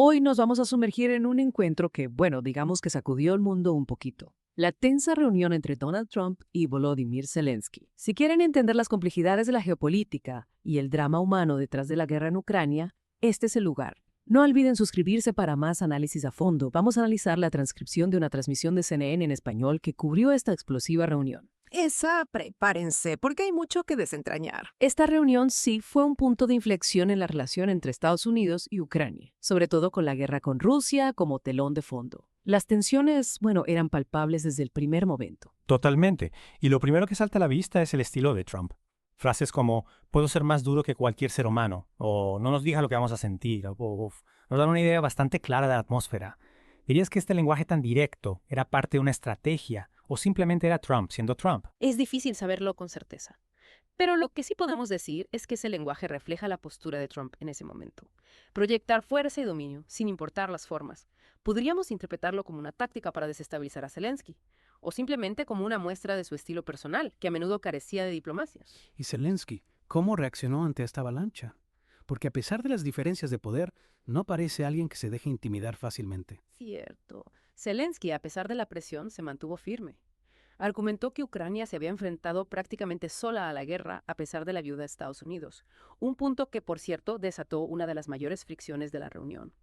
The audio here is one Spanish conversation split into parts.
Hoy nos vamos a sumergir en un encuentro que, bueno, digamos que sacudió el mundo un poquito. La tensa reunión entre Donald Trump y Volodymyr Zelensky. Si quieren entender las complejidades de la geopolítica y el drama humano detrás de la guerra en Ucrania, este es el lugar. No olviden suscribirse para más análisis a fondo. Vamos a analizar la transcripción de una transmisión de CNN en español que cubrió esta explosiva reunión. Prepárense, porque hay mucho que desentrañar. Esta reunión sí fue un punto de inflexión en la relación entre Estados Unidos y Ucrania, sobre todo con la guerra con Rusia como telón de fondo. Las tensiones, bueno, eran palpables desde el primer momento. Totalmente. Y lo primero que salta a la vista es el estilo de Trump. Frases como, puedo ser más duro que cualquier ser humano, o no nos diga lo que vamos a sentir, nos dan una idea bastante clara de la atmósfera. ¿Dirías que este lenguaje tan directo era parte de una estrategia, o simplemente era Trump siendo Trump? Es difícil saberlo con certeza. Pero lo que sí podemos decir es que ese lenguaje refleja la postura de Trump en ese momento. Proyectar fuerza y dominio, sin importar las formas. Podríamos interpretarlo como una táctica para desestabilizar a Zelensky, o simplemente como una muestra de su estilo personal, que a menudo carecía de diplomacia. ¿Y Zelensky cómo reaccionó ante esta avalancha? Porque a pesar de las diferencias de poder, no parece alguien que se deje intimidar fácilmente. Cierto. Zelensky, a pesar de la presión, se mantuvo firme. Argumentó que Ucrania se había enfrentado prácticamente sola a la guerra a pesar de la ayuda de Estados Unidos, un punto que, por cierto, desató una de las mayores fricciones de la reunión.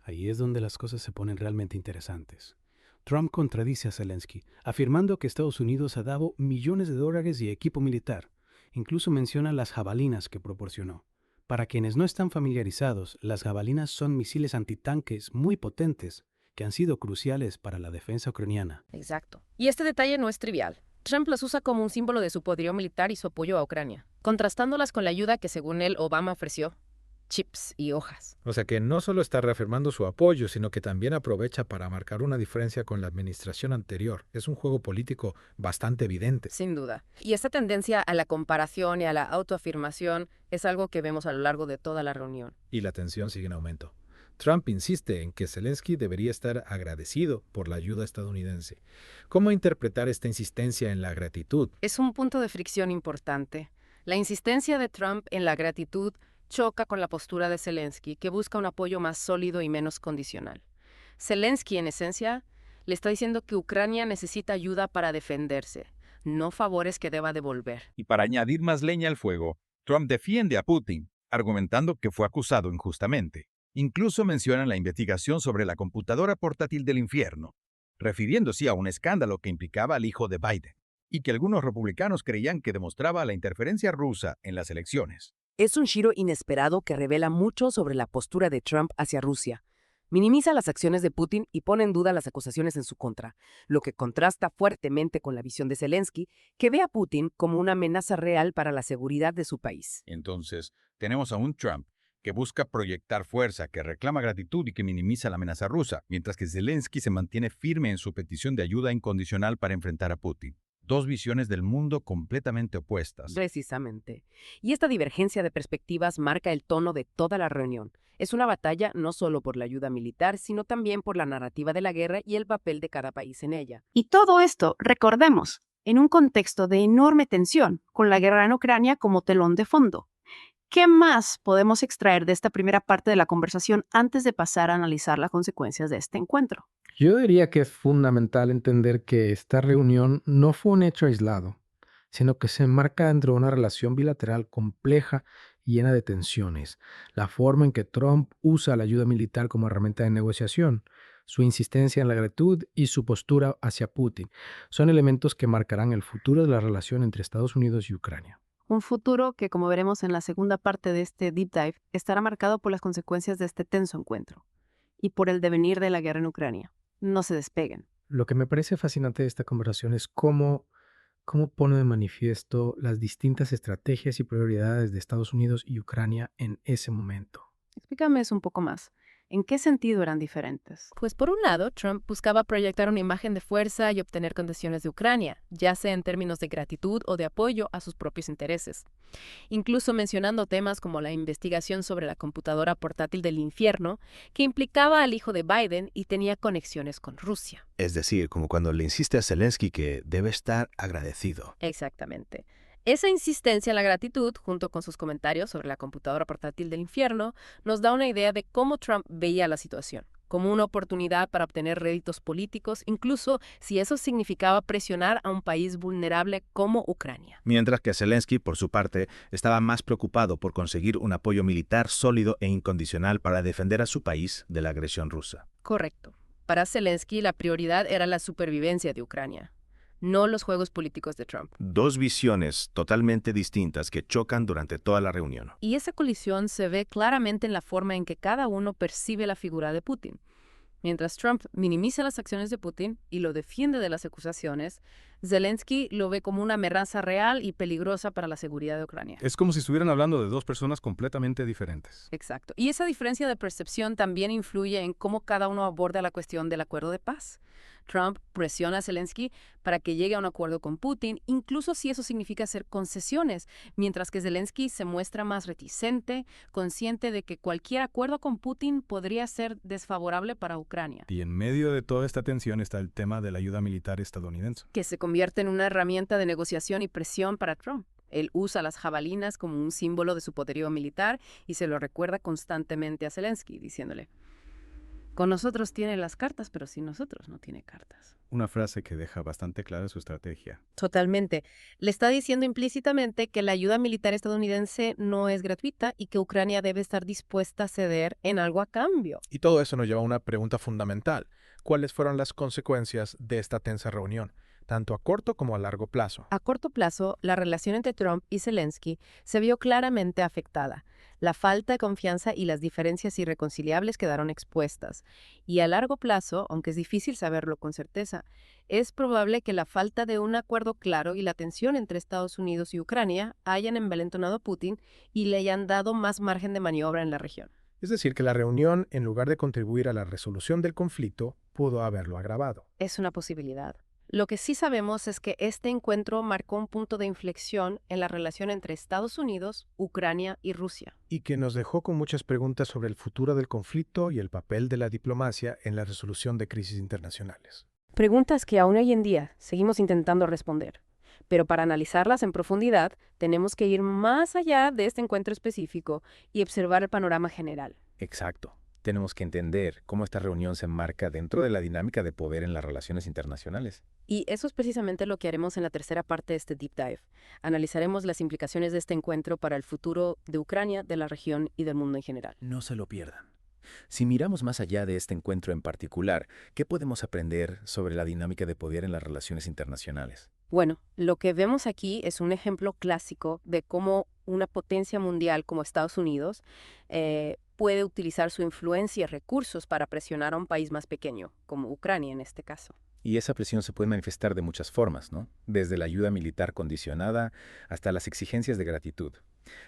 Ahí es donde las cosas se ponen realmente interesantes. Trump contradice a Zelensky, afirmando que Estados Unidos ha dado millones de dólares y equipo militar. Incluso menciona las jabalinas que proporcionó. Para quienes no están familiarizados, las jabalinas son misiles antitanques muy potentes que han sido cruciales para la defensa ucraniana. Exacto. Y este detalle no es trivial. Trump las usa como un símbolo de su poderío militar y su apoyo a Ucrania, contrastándolas con la ayuda que, según él, Obama ofreció: chips y hojas. O sea que no solo está reafirmando su apoyo, sino que también aprovecha para marcar una diferencia con la administración anterior. Es un juego político bastante evidente. Sin duda. Y esta tendencia a la comparación y a la autoafirmación es algo que vemos a lo largo de toda la reunión. Y la tensión sigue en aumento. Trump insiste en que Zelensky debería estar agradecido por la ayuda estadounidense. ¿Cómo interpretar esta insistencia en la gratitud? Es un punto de fricción importante. La insistencia de Trump en la gratitud choca con la postura de Zelensky, que busca un apoyo más sólido y menos condicional. Zelensky, en esencia, le está diciendo que Ucrania necesita ayuda para defenderse, no favores que deba devolver. Y para añadir más leña al fuego, Trump defiende a Putin, argumentando que fue acusado injustamente. Incluso menciona la investigación sobre la computadora portátil del infierno, refiriéndose a un escándalo que implicaba al hijo de Biden, y que algunos republicanos creían que demostraba la interferencia rusa en las elecciones. Es un giro inesperado que revela mucho sobre la postura de Trump hacia Rusia. Minimiza las acciones de Putin y pone en duda las acusaciones en su contra, lo que contrasta fuertemente con la visión de Zelensky, que ve a Putin como una amenaza real para la seguridad de su país. Entonces, tenemos a un Trump que busca proyectar fuerza, que reclama gratitud y que minimiza la amenaza rusa, mientras que Zelensky se mantiene firme en su petición de ayuda incondicional para enfrentar a Putin. Dos visiones del mundo completamente opuestas. Precisamente. Y esta divergencia de perspectivas marca el tono de toda la reunión. Es una batalla no solo por la ayuda militar, sino también por la narrativa de la guerra y el papel de cada país en ella. Y todo esto, recordemos, en un contexto de enorme tensión, con la guerra en Ucrania como telón de fondo. ¿Qué más podemos extraer de esta primera parte de la conversación antes de pasar a analizar las consecuencias de este encuentro? Yo diría que es fundamental entender que esta reunión no fue un hecho aislado, sino que se enmarca dentro de una relación bilateral compleja y llena de tensiones. La forma en que Trump usa la ayuda militar como herramienta de negociación, su insistencia en la gratitud y su postura hacia Putin son elementos que marcarán el futuro de la relación entre Estados Unidos y Ucrania. Un futuro que, como veremos en la segunda parte de este deep dive, estará marcado por las consecuencias de este tenso encuentro y por el devenir de la guerra en Ucrania. No se despeguen. Lo que me parece fascinante de esta conversación es cómo pone de manifiesto las distintas estrategias y prioridades de Estados Unidos y Ucrania en ese momento. Explícame eso un poco más. ¿En qué sentido eran diferentes? Pues por un lado, Trump buscaba proyectar una imagen de fuerza y obtener concesiones de Ucrania, ya sea en términos de gratitud o de apoyo a sus propios intereses. Incluso mencionando temas como la investigación sobre la computadora portátil del infierno, que implicaba al hijo de Biden y tenía conexiones con Rusia. Es decir, como cuando le insiste a Zelensky que debe estar agradecido. Exactamente. Esa insistencia en la gratitud, junto con sus comentarios sobre la computadora portátil del infierno, nos da una idea de cómo Trump veía la situación, como una oportunidad para obtener réditos políticos, incluso si eso significaba presionar a un país vulnerable como Ucrania. Mientras que Zelensky, por su parte, estaba más preocupado por conseguir un apoyo militar sólido e incondicional para defender a su país de la agresión rusa. Correcto. Para Zelensky, la prioridad era la supervivencia de Ucrania, no los juegos políticos de Trump. Dos visiones totalmente distintas que chocan durante toda la reunión. Y esa colisión se ve claramente en la forma en que cada uno percibe la figura de Putin. Mientras Trump minimiza las acciones de Putin y lo defiende de las acusaciones, Zelensky lo ve como una amenaza real y peligrosa para la seguridad de Ucrania. Es como si estuvieran hablando de dos personas completamente diferentes. Exacto. Y esa diferencia de percepción también influye en cómo cada uno aborda la cuestión del acuerdo de paz. Trump presiona a Zelensky para que llegue a un acuerdo con Putin, incluso si eso significa hacer concesiones, mientras que Zelensky se muestra más reticente, consciente de que cualquier acuerdo con Putin podría ser desfavorable para Ucrania. Y en medio de toda esta tensión está el tema de la ayuda militar estadounidense. Que se convierte en una herramienta de negociación y presión para Trump. Él usa las jabalinas como un símbolo de su poderío militar y se lo recuerda constantemente a Zelensky, diciéndole: con nosotros tiene las cartas, pero sin nosotros no tiene cartas. Una frase que deja bastante clara su estrategia. Totalmente. Le está diciendo implícitamente que la ayuda militar estadounidense no es gratuita y que Ucrania debe estar dispuesta a ceder en algo a cambio. Y todo eso nos lleva a una pregunta fundamental. ¿Cuáles fueron las consecuencias de esta tensa reunión, tanto a corto como a largo plazo? A corto plazo, la relación entre Trump y Zelensky se vio claramente afectada. La falta de confianza y las diferencias irreconciliables quedaron expuestas. Y a largo plazo, aunque es difícil saberlo con certeza, es probable que la falta de un acuerdo claro y la tensión entre Estados Unidos y Ucrania hayan envalentonado a Putin y le hayan dado más margen de maniobra en la región. Es decir, que la reunión, en lugar de contribuir a la resolución del conflicto, pudo haberlo agravado. Es una posibilidad. Lo que sí sabemos es que este encuentro marcó un punto de inflexión en la relación entre Estados Unidos, Ucrania y Rusia. Y que nos dejó con muchas preguntas sobre el futuro del conflicto y el papel de la diplomacia en la resolución de crisis internacionales. Preguntas que aún hoy en día seguimos intentando responder. Pero para analizarlas en profundidad, tenemos que ir más allá de este encuentro específico y observar el panorama general. Exacto. Tenemos que entender cómo esta reunión se enmarca dentro de la dinámica de poder en las relaciones internacionales. Y eso es precisamente lo que haremos en la tercera parte de este Deep Dive. Analizaremos las implicaciones de este encuentro para el futuro de Ucrania, de la región y del mundo en general. No se lo pierdan. Si miramos más allá de este encuentro en particular, ¿qué podemos aprender sobre la dinámica de poder en las relaciones internacionales? Bueno, lo que vemos aquí es un ejemplo clásico de cómo una potencia mundial como Estados Unidos puede utilizar su influencia y recursos para presionar a un país más pequeño, como Ucrania en este caso. Y esa presión se puede manifestar de muchas formas, ¿no? Desde la ayuda militar condicionada hasta las exigencias de gratitud,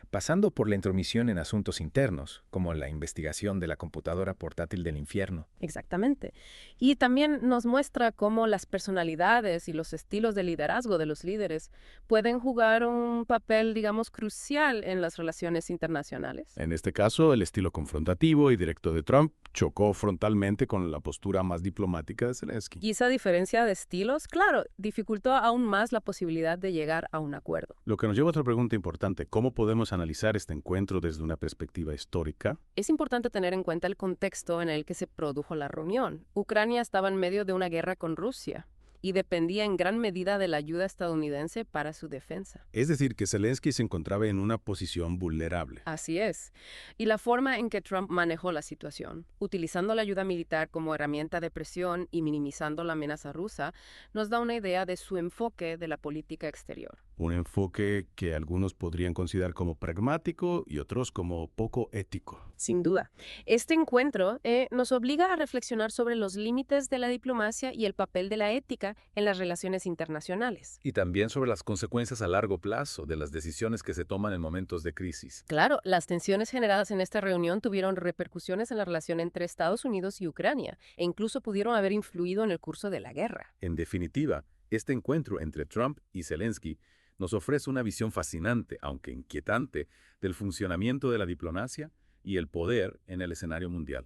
pasando por la intromisión en asuntos internos, como la investigación de la computadora portátil del infierno. Exactamente. Y también nos muestra cómo las personalidades y los estilos de liderazgo de los líderes pueden jugar un papel, digamos, crucial en las relaciones internacionales. En este caso, el estilo confrontativo y directo de Trump chocó frontalmente con la postura más diplomática de Zelensky. Y esa diferencia de estilos, claro, dificultó aún más la posibilidad de llegar a un acuerdo. Lo que nos lleva a otra pregunta importante: ¿cómo podemos analizar este encuentro desde una perspectiva histórica? Es importante tener en cuenta el contexto en el que se produjo la reunión. Ucrania estaba en medio de una guerra con Rusia y dependía en gran medida de la ayuda estadounidense para su defensa. Es decir, que Zelensky se encontraba en una posición vulnerable. Así es. Y la forma en que Trump manejó la situación, utilizando la ayuda militar como herramienta de presión y minimizando la amenaza rusa, nos da una idea de su enfoque de la política exterior. Un enfoque que algunos podrían considerar como pragmático y otros como poco ético. Sin duda. Este encuentro nos obliga a reflexionar sobre los límites de la diplomacia y el papel de la ética en las relaciones internacionales. Y también sobre las consecuencias a largo plazo de las decisiones que se toman en momentos de crisis. Claro, las tensiones generadas en esta reunión tuvieron repercusiones en la relación entre Estados Unidos y Ucrania, e incluso pudieron haber influido en el curso de la guerra. En definitiva, este encuentro entre Trump y Zelensky nos ofrece una visión fascinante, aunque inquietante, del funcionamiento de la diplomacia y el poder en el escenario mundial.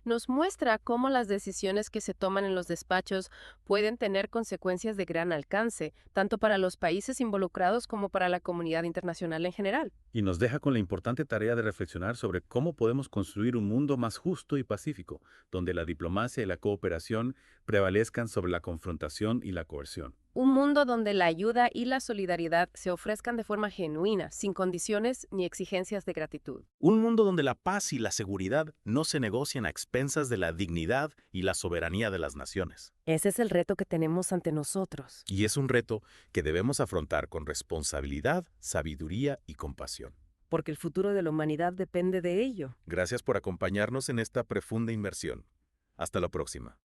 Nos muestra cómo las decisiones que se toman en los despachos pueden tener consecuencias de gran alcance, tanto para los países involucrados como para la comunidad internacional en general. Y nos deja con la importante tarea de reflexionar sobre cómo podemos construir un mundo más justo y pacífico, donde la diplomacia y la cooperación prevalezcan sobre la confrontación y la coerción. Un mundo donde la ayuda y la solidaridad se ofrezcan de forma genuina, sin condiciones ni exigencias de gratitud. Un mundo donde la paz y la seguridad no se negocian a expensas de la dignidad y la soberanía de las naciones. Ese es el reto que tenemos ante nosotros. Y es un reto que debemos afrontar con responsabilidad, sabiduría y compasión. Porque el futuro de la humanidad depende de ello. Gracias por acompañarnos en esta profunda inmersión. Hasta la próxima.